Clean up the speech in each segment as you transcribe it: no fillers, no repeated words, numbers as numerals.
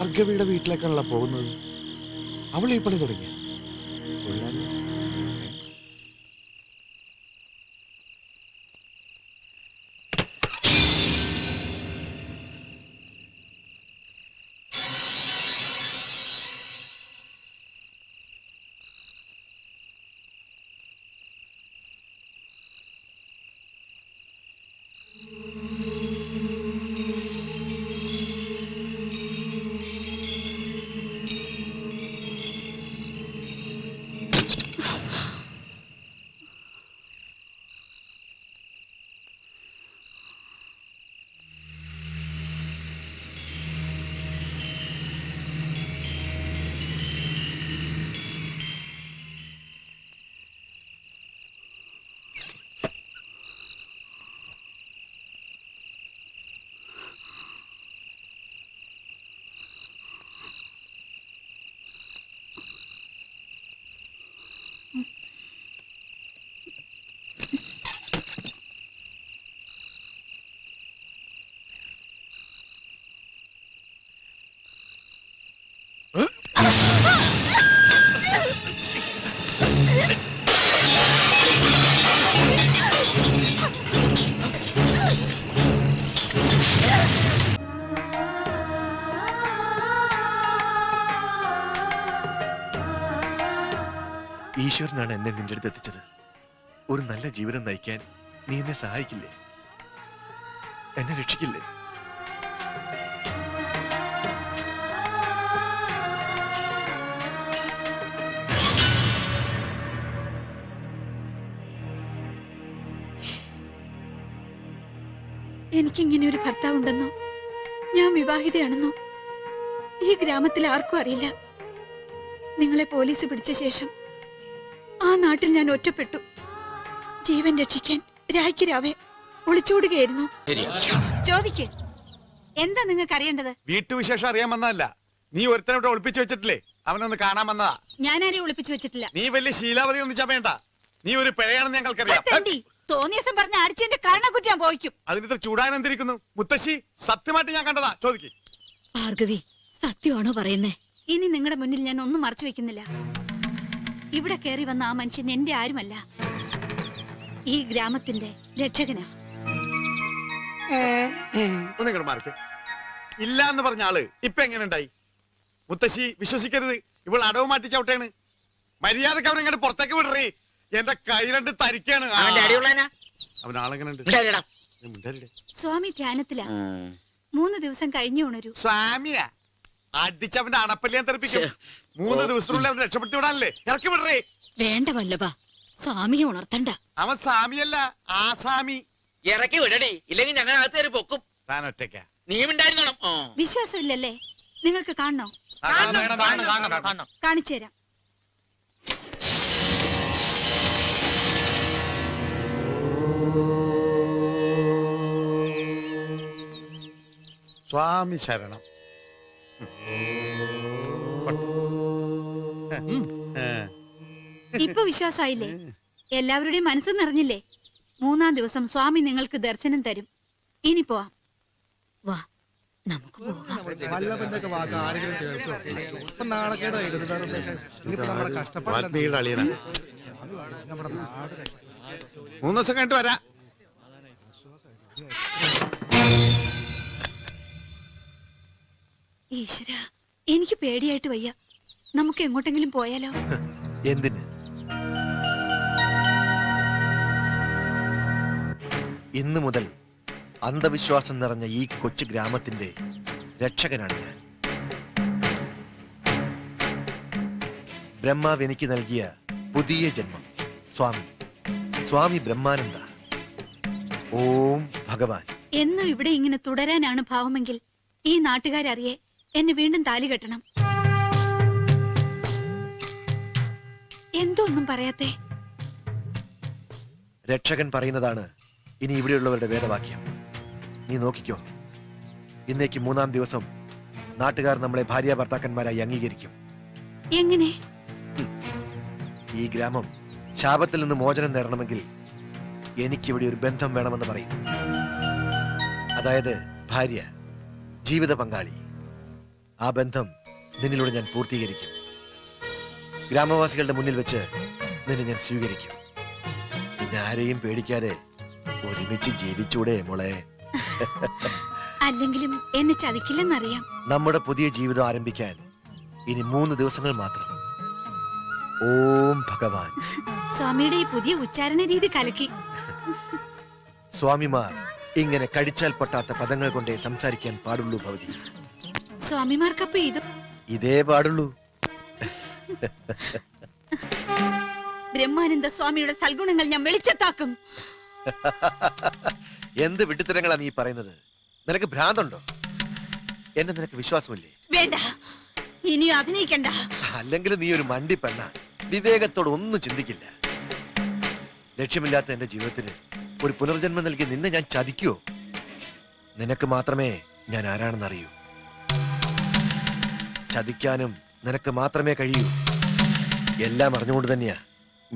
ഭാർഗവിയുടെ വീട്ടിലേക്കാണല്ലോ പോകുന്നത്. അവൾ ഈ പണി തുടങ്ങിയ കൊള്ളാലോ. ഈശ്വരനാണ് എന്നെ നിന്റെ അടുത്ത് എത്തിച്ചത്. ഒരു നല്ല ജീവിതം നയിക്കാൻ നീ എന്നെ സഹായിക്കില്ലേ? എന്നെ രക്ഷിക്കില്ലേ? എനിക്കിങ്ങനെ ഒരു ഭർത്താവുണ്ടെന്നോ ഞാൻ വിവാഹിതയാണെന്നോ ഈ ഗ്രാമത്തിൽ ആർക്കും അറിയില്ല. നിങ്ങളെ പോലീസ് പിടിച്ച ശേഷം ആ നാട്ടിൽ ഞാൻ ഒറ്റപ്പെട്ടു. ജീവൻ രക്ഷിക്കാൻ രായ്ക്ക് രാവേ ഒളിച്ചോടുകയായിരുന്നു. ചോദിക്ക്, എന്താ നിങ്ങൾക്ക് അറിയേണ്ടത്? വീട്ടുവിശേഷം അറിയാൻ വന്നതല്ല. നീ ഒരുത്തനോട്ട് ഒളിപ്പിച്ചു വെച്ചിട്ടില്ലേ? അവനൊന്ന് കാണാൻ വന്നതാ. ഞാനാരെയും ഒളിപ്പിച്ചു വെച്ചിട്ടില്ല. നീ വലിയ ശീലാവതി ഒന്നും ചമയണ്ട. നീ ഒരു പിഴയാണെന്ന് ഞങ്ങൾക്കറിയാം. തോന്നിയസം പറഞ്ഞ അടിച്ചെന്റെ കരണക്കുറ്റി ഞാൻ പോയിക്കും. അതിനിത്ര ചൂടാനെന്തിരിക്കുന്നു? മുത്തശ്ശി, സത്യമായിട്ട് ഞാൻ കണ്ടതാ. ചോദിക്ക്. ഭാർഗവി, സത്യമാണോ പറയുന്നേ? ഇനി നിങ്ങളുടെ മുന്നിൽ ഞാൻ ഒന്നും മറച്ചു വെക്കുന്നില്ല. ഇവിടെ കയറി വന്ന ആ മനുഷ്യൻ എന്റെ ആരുമല്ല, ഈ ഗ്രാമത്തിന്റെ രക്ഷകനാ. ഒന്നിങ്ങോട്ട് മാറിക്ക്. ഇല്ല എന്ന് പറഞ്ഞ ആള് ഇപ്പൊ എങ്ങനെ ഉണ്ടായി? മുത്തശ്ശി, വിശ്വസിക്കരുത്. ഇവൾ അടവ് മാറ്റി ചവിട്ടേണ്. മര്യാദക്ക് അവൻ ഇങ്ങോട്ട് പുറത്തേക്ക് വിടറേ. എന്റെ കൈ രണ്ട് തരിക്കാണ്. അവൻ ആളെങ്ങനെ ഉണ്ട്? സ്വാമി ധ്യാനത്തിലാ. 3 ദിവസം കഴിഞ്ഞു ഉണരൂ. സ്വാമിയാ? അടിച്ചവന്റെ അണപ്പല്ലിയാൻ തെറിപ്പിക്കും. 3 ദിവസത്തിനുള്ളിൽ അവൻ രക്ഷപ്പെടുത്തി വിടാനല്ലേ? ഇറക്കി വിടറേ. വേണ്ട വല്ലഭ, സ്വാമിയെ ഉണർത്തണ്ട. അവൻ സ്വാമിയല്ല, ആസാമി. ഇറക്കി വിടടി, ഇല്ലെങ്കിൽ ഞങ്ങൾ അകത്ത് കയറി പൊക്കും. താൻ ഒറ്റയ്ക്കാ? നീ ഉണ്ടായിരുന്നോണം. വിശ്വാസം ഇല്ലല്ലേ? നിങ്ങൾക്ക് കാണണോ? കാണിച്ചു തരാം. സ്വാമി ശരണം. ഇപ്പൊ വിശ്വാസമായില്ലേ? എല്ലാവരുടെയും മനസ്സ് നിറഞ്ഞില്ലേ? 3-ാം ദിവസം സ്വാമി നിങ്ങൾക്ക് ദർശനം തരും. ഇനി പോവാം. വാ, നമുക്ക് പോകാം. 3 ദിവസം കഴിഞ്ഞിട്ട് വരാം. ഈശ്വര, എനിക്ക് പേടിയായിട്ട് വയ്യ. നമുക്ക് എങ്ങോട്ടെങ്കിലും പോയാലോ? എന്തിന്? ഇന്നു മുതൽ അന്ധവിശ്വാസം നിറഞ്ഞ ഈ കൊച്ചു ഗ്രാമത്തിന്റെ രക്ഷകനാണ് ഞാൻ. ബ്രഹ്മാവ് എനിക്ക് നൽകിയ പുതിയ ജന്മം. സ്വാമി ബ്രഹ്മാനന്ദ. ഓം ഭഗവാൻ. എന്നും ഇവിടെ ഇങ്ങനെ തുടരാനാണ് ഭാവമെങ്കിൽ ഈ നാട്ടുകാരറിയെ എന്നെ വീണ്ടും താലി കെട്ടണം. എന്തോ ഒന്നും പറയാത്തേ? രക്ഷകൻ പറയുന്നതാണ് ഇനി ഇവിടെയുള്ളവരുടെ വേദവാക്യം. നീ നോക്കിക്കോ. ഇന്നേക്ക് 3-ാം ദിവസം നാട്ടുകാർ നമ്മളെ ഭാര്യ ഭർത്താക്കന്മാരായി അംഗീകരിക്കും. എങ്ങനെ? ഈ ഗ്രാമം ശാപത്തിൽ നിന്ന് മോചനം നേടണമെങ്കിൽ എനിക്കിവിടെ ഒരു ബന്ധം വേണമെന്ന് പറയും. അതായത് ഭാര്യ, ജീവിത പങ്കാളി. ആ ബന്ധം നിന്നിലൂടെ ഞാൻ പൂർത്തീകരിക്കും. ഗ്രാമവാസികളുടെ മുന്നിൽ വെച്ച് നിന്നെ ഞാൻ സ്വീകരിക്കും. പിന്നെ ആരെയും പേടിക്കാതെ ഒരുമിച്ച് ജീവിച്ചൂടെ മോളെ? അല്ലെങ്കിലും എന്നെ ചതിക്കില്ലെന്നറിയാം. നമ്മുടെ പുതിയ ജീവിതം ആരംഭിക്കാൻ ഇനി 3 ദിവസങ്ങൾ മാത്രം. ഓം ഭഗവാൻ. സ്വാമിയുടെ ഈ പുതിയ ഉച്ചാരണ രീതി കലക്കി. സ്വാമിമാർ ഇങ്ങനെ കടിച്ചാൽ പൊട്ടാത്ത പദങ്ങൾ കൊണ്ടേ സംസാരിക്കാൻ പാടുള്ളൂ ഭവതി. സ്വാമിമാർക്കപ്പ ഇതേ പാടുള്ളൂ. ബ്രഹ്മാനന്ദ സ്വാമിയുടെ സൽഗുണങ്ങൾ ഞാൻ വെളിച്ചത്താക്കും. എന്ത് വിഡ്ഢിത്തരങ്ങളാ നീ പറയുന്നത്? നിനക്ക് ഭ്രാന്തുണ്ടോ? എന്നെ നിനക്ക് വിശ്വാസമില്ലേ? വേണ്ട, ഇനിയും അഭിനയിക്കണ്ട. അല്ലെങ്കിൽ നീ ഒരു മണ്ടി പെണ്ണ, വിവേകത്തോട് ഒന്നും ചിന്തിക്കില്ല. ലക്ഷ്യമില്ലാത്ത എന്റെ ജീവിതത്തിന് ഒരു പുനർജന്മം നൽകി നിന്നെ ഞാൻ ചതിക്കുവോ? നിനക്ക് മാത്രമേ ഞാൻ ആരാണെന്ന് അറിയൂ. ചതിക്കാനും നിനക്ക് മാത്രമേ കഴിയൂ. എല്ലാം അറിഞ്ഞുകൊണ്ട് തന്നെയാ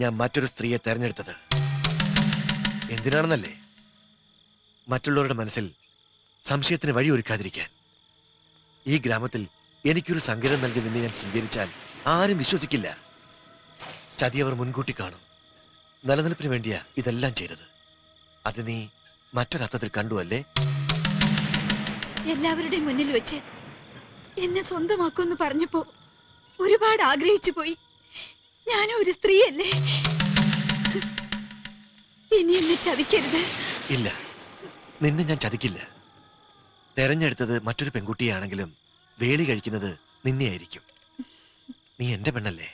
ഞാൻ മറ്റൊരു സ്ത്രീയെ തെരഞ്ഞെടുത്തത്. എന്തിനാണെന്നല്ലേ? മറ്റുള്ളവരുടെ മനസ്സിൽ സംശയത്തിന് വഴിയൊരുക്കാതിരിക്കാൻ. ഈ ഗ്രാമത്തിൽ എനിക്കൊരു സങ്കേതം നൽകി നിന്നെ ഞാൻ സ്വീകരിച്ചാൽ ആരും വിശ്വസിക്കില്ല. ചതി അവർ മുൻകൂട്ടി കാണും. നിലനിൽപ്പിന് വേണ്ടിയാ ഇതെല്ലാം ചെയ്തത്. അത് നീ മറ്റൊരർത്ഥത്തിൽ കണ്ടു അല്ലേ? എല്ലാവരുടെയും മുന്നിൽ വെച്ച് എന്നെ സ്വന്തമാക്കുമെന്ന് പറഞ്ഞപ്പോ ഒരുപാട് ആഗ്രഹിച്ചു പോയി. ഞാനും ഒരു സ്ത്രീയല്ലേ? ഇനി എന്നെ ചതിക്കരുത്. ഇല്ല, നിന്നെ ഞാൻ ചതിക്കില്ല. തെരഞ്ഞെടുത്തത് മറ്റൊരു പെൺകുട്ടിയാണെങ്കിലും വേലി കഴിക്കുന്നത് നിന്നെയായിരിക്കും. നീ എന്റെ പെണ്ണല്ലേ?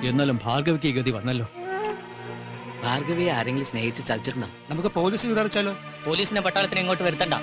എന്നാലും ഭാർഗവിക്ക് ഗതി വന്നല്ലോ. ഭാർഗവിയെ ആരെങ്കിലും സ്നേഹിച്ച് ചതിച്ചിട്ടുണ്ടോ? നമുക്ക് പോലീസ് വിചാരിച്ചാലോ? പോലീസിനെ പട്ടാളത്തിന് ഇങ്ങോട്ട് വരുത്തണ്ട.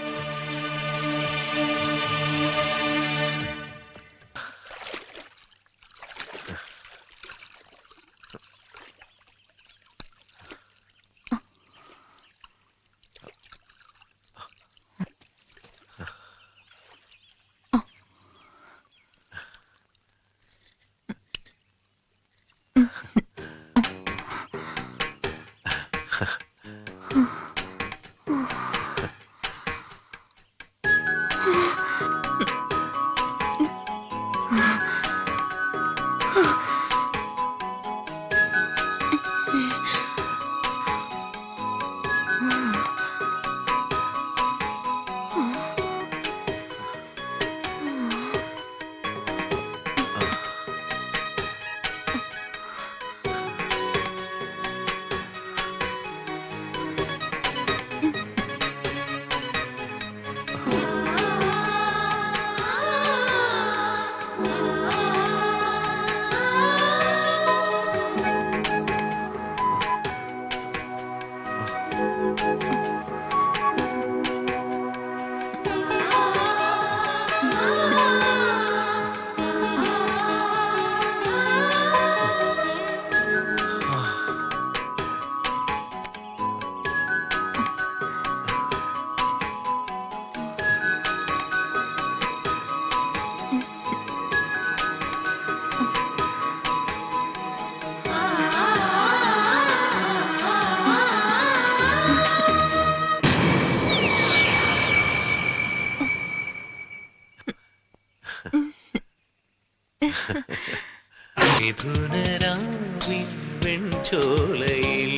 മിഥുനരാവിൻ വെൺചോലയിൽ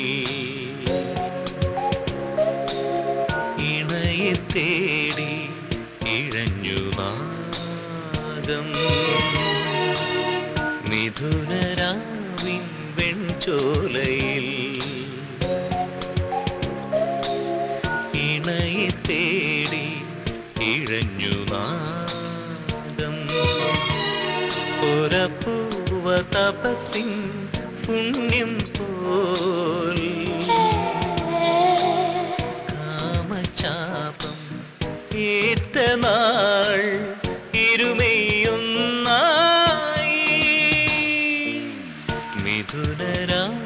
ഇണയെ തേടി ഇഴഞ്ഞു നാഗം. മിഥുനരാവിൻ വെൺചോലയിൽ ഇണയെ തേടി ഇഴഞ്ഞു നാഗം. ഒരപൂവ തപസിൻ പുണ്യം പോൽ കാമചാപം ഏറ്റ നാൾ ഇരുമയൊന്നായി. മിഥുനരാം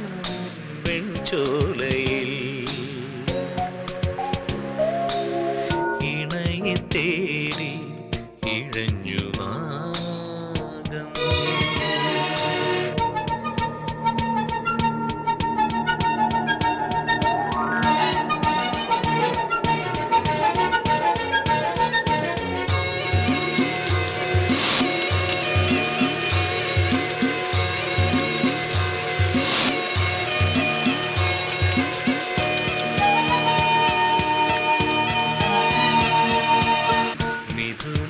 വെൺചോലയിൽ ഇണയെ തേടി ഇഴഞ്ഞു നാഗം.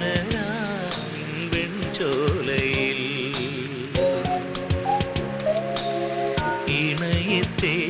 മിഥുനരാവിൻ വെൺചോലയിൽ ഇണയെ തേടി